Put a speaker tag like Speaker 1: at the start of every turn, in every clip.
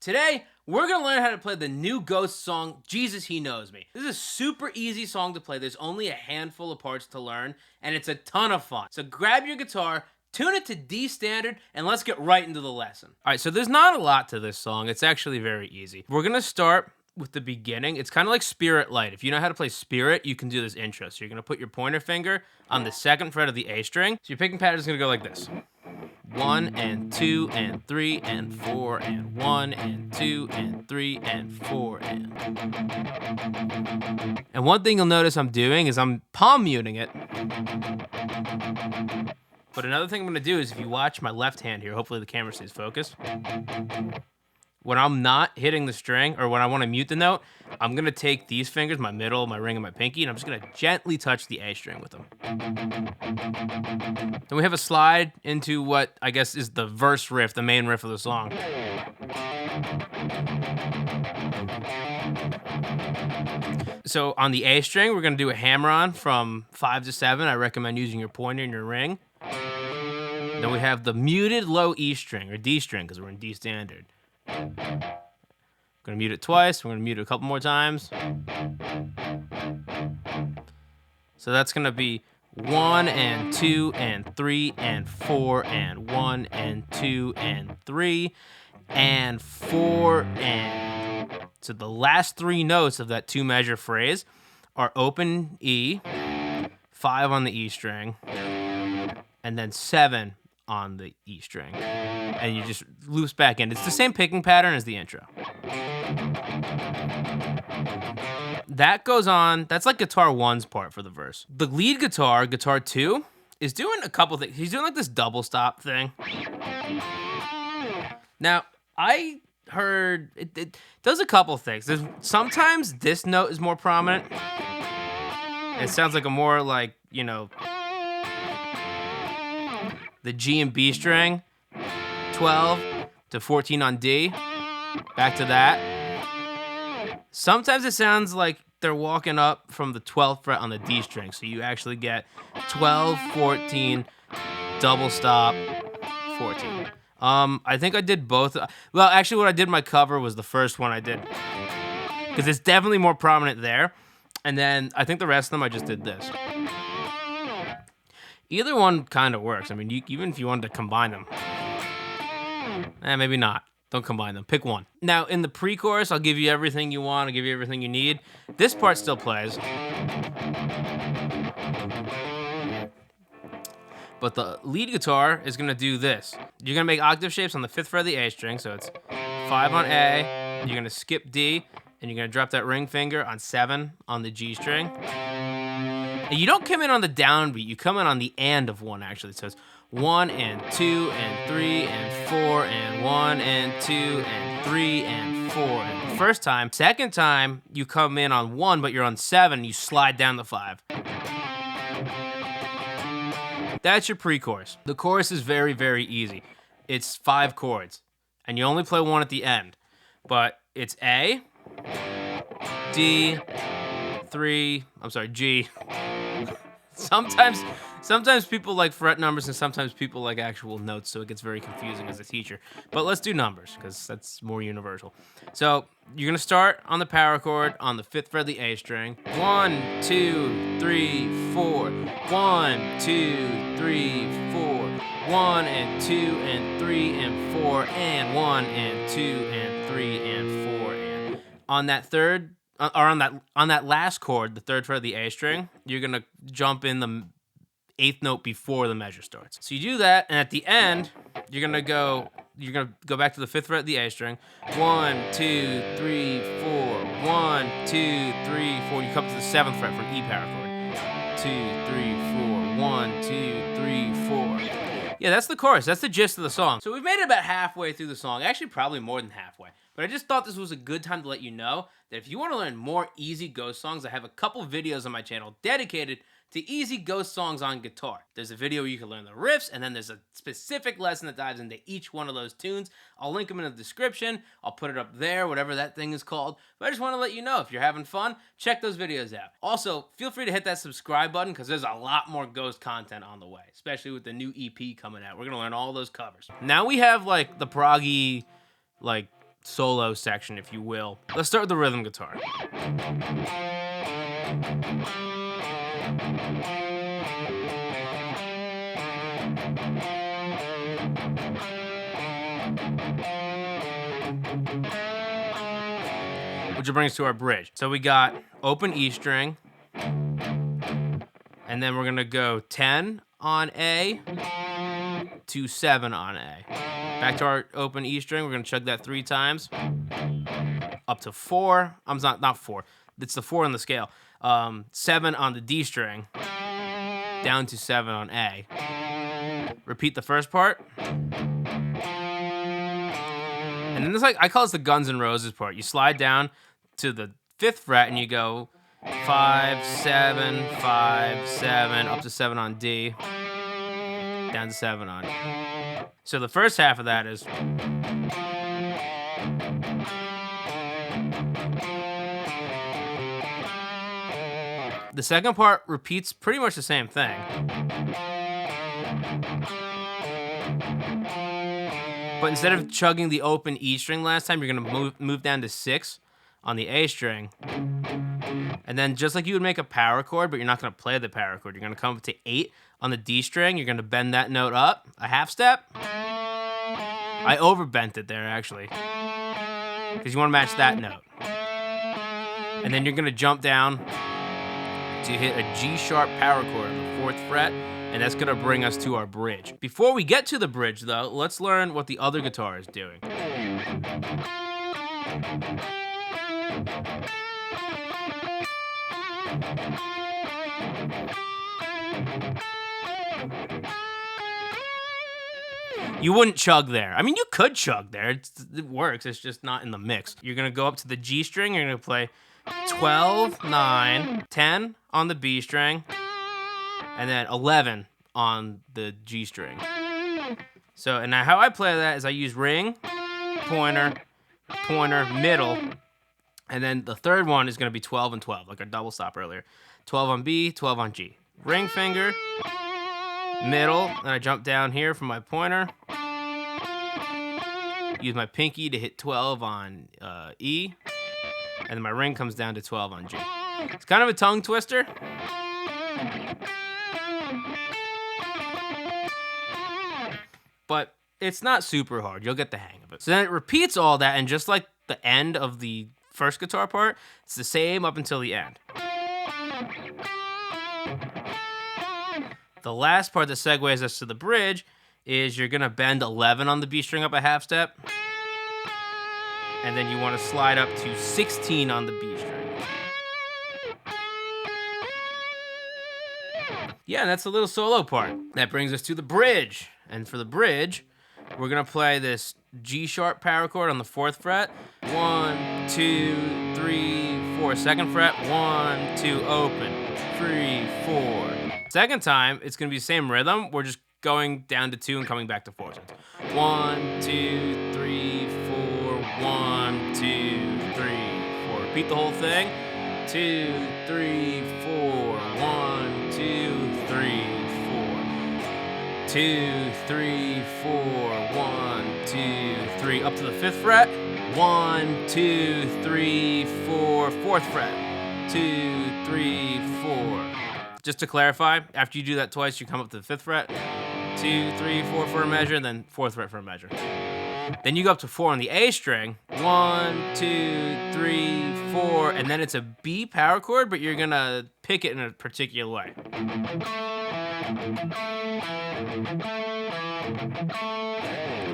Speaker 1: Today, we're going to learn how to play the new Ghost song, Jesus He Knows Me. This is a super easy song to play. There's only a handful of parts to learn, and it's a ton of fun. So grab your guitar, tune it to D standard, and let's get right into the lesson. All right, so there's not a lot to this song. It's actually very easy. We're going to start with the beginning. It's kind of like Spirit Light. If you know how to play Spirit, you can do this intro. So you're going to put your pointer finger on the second fret of the A string. So your picking pattern is going to go like this. 1 and 2 and 3 and 4 and 1 and 2 and 3 and 4 and one thing you'll notice I'm doing is I'm palm muting it. But another thing I'm going to do is if you watch my left hand here, hopefully the camera stays focused. When I'm not hitting the string or when I want to mute the note, I'm going to take these fingers, my middle, my ring, and my pinky, and I'm just going to gently touch the A string with them. Then we have a slide into what I guess is the verse riff, the main riff of the song. So on the A string, we're going to do a hammer-on from 5 to 7. I recommend using your pointer and your ring. Then we have the muted low E string, or D string, because we're in D standard. I'm going to mute it twice. We're going to mute it a couple more times. So that's going to be 1 and 2 and 3 and 4 and 1 and 2 and 3 and 4 and... So the last 3 notes of that 2-measure phrase are open E, 5 on the E string, and then 7 on the E string. And you just loops back in. It's the same picking pattern as the intro. That goes on, that's like guitar 1's part for the verse. The lead guitar, guitar 2, is doing a couple things. He's doing like this double stop thing. Now, I heard it does a couple things. Sometimes this note is more prominent. It sounds like a more like, you know, the G and B string. 12 to 14 on D, back to that. Sometimes it sounds like they're walking up from the 12th fret on the D string, so you actually get 12, 14, double stop, 14. I think I did both. Well, actually what I did in my cover was the first one I did, because it's definitely more prominent there. And then I think the rest of them I just did this. Either one kind of works. I mean, even if you wanted to combine them. Maybe not. Don't combine them. Pick one. Now, in the pre-chorus, I'll give you everything you want. I'll give you everything you need. This part still plays. But the lead guitar is going to do this. You're going to make octave shapes on the 5th fret of the A string. So it's 5 on A. You're going to skip D. And you're going to drop that ring finger on 7 on the G string. And you don't come in on the downbeat. You come in on the and of 1, actually. So it's 1 and 2 and 3 and 4 and 1 and 2 and 3 and 4. And the first time. Second time, you come in on 1, but you're on 7. You slide down the 5. That's your pre-chorus. The chorus is very, very easy. It's 5 chords. And you only play 1 at the end. But it's A, D, G. Sometimes people like fret numbers and sometimes people like actual notes, so it gets very confusing as a teacher. But let's do numbers, because that's more universal. So you're going to start on the power chord on the 5th fret of the A string. 1, 2, 3, 4. 1, 2, 3, 4. 1 and 2 and 3 and 4 and 1 and 2 and 3 and 4 and on that third or on that last chord, the 3rd fret of the A string, you're gonna jump in the 8th note before the measure starts. So you do that, and at the end, you're gonna go back to the 5th fret of the A string. 1, 2, 3, 4. 1, 2, 3, 4. You come to the 7th fret for an E power chord. 2, 3, 4. 1, 2, 3, 4. Yeah, that's the chorus. That's the gist of the song. So we've made it about halfway through the song. Actually, probably more than halfway. But I just thought this was a good time to let you know that if you want to learn more easy Ghost songs, I have a couple videos on my channel dedicated to easy Ghost songs on guitar. There's a video where you can learn the riffs, and then there's a specific lesson that dives into each one of those tunes. I'll link them in the description. I'll put it up there, whatever that thing is called. But I just want to let you know, if you're having fun, check those videos out. Also, feel free to hit that subscribe button, because there's a lot more Ghost content on the way, especially with the new EP coming out. We're going to learn all those covers. Now we have, like, the proggy, like, solo section, if you will. Let's start with the rhythm guitar. Which brings us to our bridge. So we got open E string, and then we're gonna go 10 on A to 7 on A. Back to our open E string, we're gonna chug that 3 times. Up to 4. Not 4. It's the 4 on the scale. 7 on the D string, down to 7 on A. Repeat the first part. And then I call this the Guns N' Roses part. You slide down to the 5th fret and you go 5, 7, 5, 7, up to 7 on D, down to 7 on E. So the first half of that is. The second part repeats pretty much the same thing. But instead of chugging the open E string last time, you're gonna move down to 6 on the A string. And then just like you would make a power chord, but you're not gonna play the power chord, you're gonna come up to 8 on the D string. You're gonna bend that note up a half step. I overbent it there actually, because you wanna match that note. And then you're gonna jump down to hit a G sharp power chord on the 4th fret, and that's gonna bring us to our bridge. Before we get to the bridge though, let's learn what the other guitar is doing. You wouldn't chug there. I mean, you could chug there. It works. It's just not in the mix. You're going to go up to the G string. You're going to play 12, 9, 10 on the B string, and then 11 on the G string. So, and now how I play that is I use ring, pointer, middle, and then the third one is going to be 12 and 12, like our double stop earlier. 12 on B, 12 on G. Ring finger, middle, and I jump down here from my pointer. Use my pinky to hit 12 on E, and then my ring comes down to 12 on G. It's kind of a tongue twister. But it's not super hard. You'll get the hang of it. So then it repeats all that, and just like the end of the first guitar part, it's the same up until the end. The last part that segues us to the bridge is you're going to bend 11 on the B string up a half step, and then you want to slide up to 16 on the B string. Yeah, that's the little solo part. That brings us to the bridge. And for the bridge, we're going to play this G sharp power chord on the 4th fret. 1, 2, 3, 4. 2nd fret. 1, 2, open. 3, 4. Second time, it's going to be the same rhythm. We're just going down to 2 and coming back to 4. So it's 1, 2, 3, 4. 1, 2, 3, 4. Repeat the whole thing. 2, 3, 4. 1, 2, 3, 4. 2, 3, 4. 1, 2, 3. Up to the 5th fret. 1, 2, 3, 4. 4th fret. 2, 3, 4. Just to clarify, after you do that twice, you come up to the 5th fret. 2, 3, 4 for a measure, and then 4th fret for a measure. Then you go up to 4 on the A string. 1, 2, 3, 4, and then it's a B power chord, but you're gonna pick it in a particular way.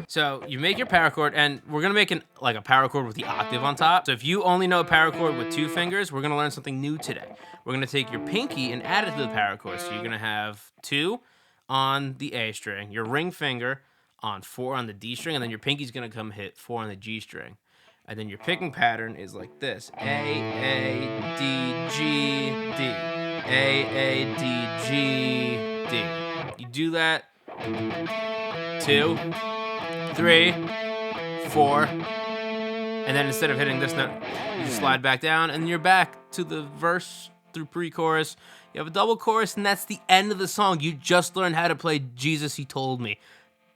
Speaker 1: So you make your power chord, and we're gonna make a power chord with the octave on top. So if you only know a power chord with 2 fingers, we're gonna learn something new today. We're gonna take your pinky and add it to the power chord. So you're gonna have 2 on the A string, your ring finger on 4 on the D string, and then your pinky's gonna come hit 4 on the G string. And then your picking pattern is like this: A, D, G, D. A, D, G, D. You do that 2, 3, 4, and then instead of hitting this note, you just slide back down, and you're back to the verse through pre-chorus. You have a double chorus, and that's the end of the song. You just learned how to play Jesus He Told Me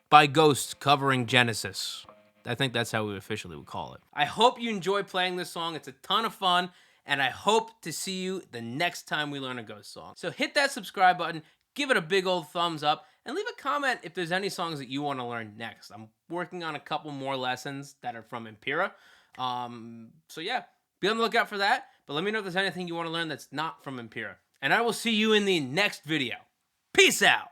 Speaker 1: by Ghost covering Genesis. I think that's how we officially would call it. I hope you enjoy playing this song. It's a ton of fun, and I hope to see you the next time we learn a ghost song. So hit that subscribe button, give it a big old thumbs up, and leave a comment if there's any songs that you want to learn next. I'm working on a couple more lessons that are from Impera. So yeah, be on the lookout for that, but let me know if there's anything you want to learn that's not from Impera. And I will see you in the next video. Peace out!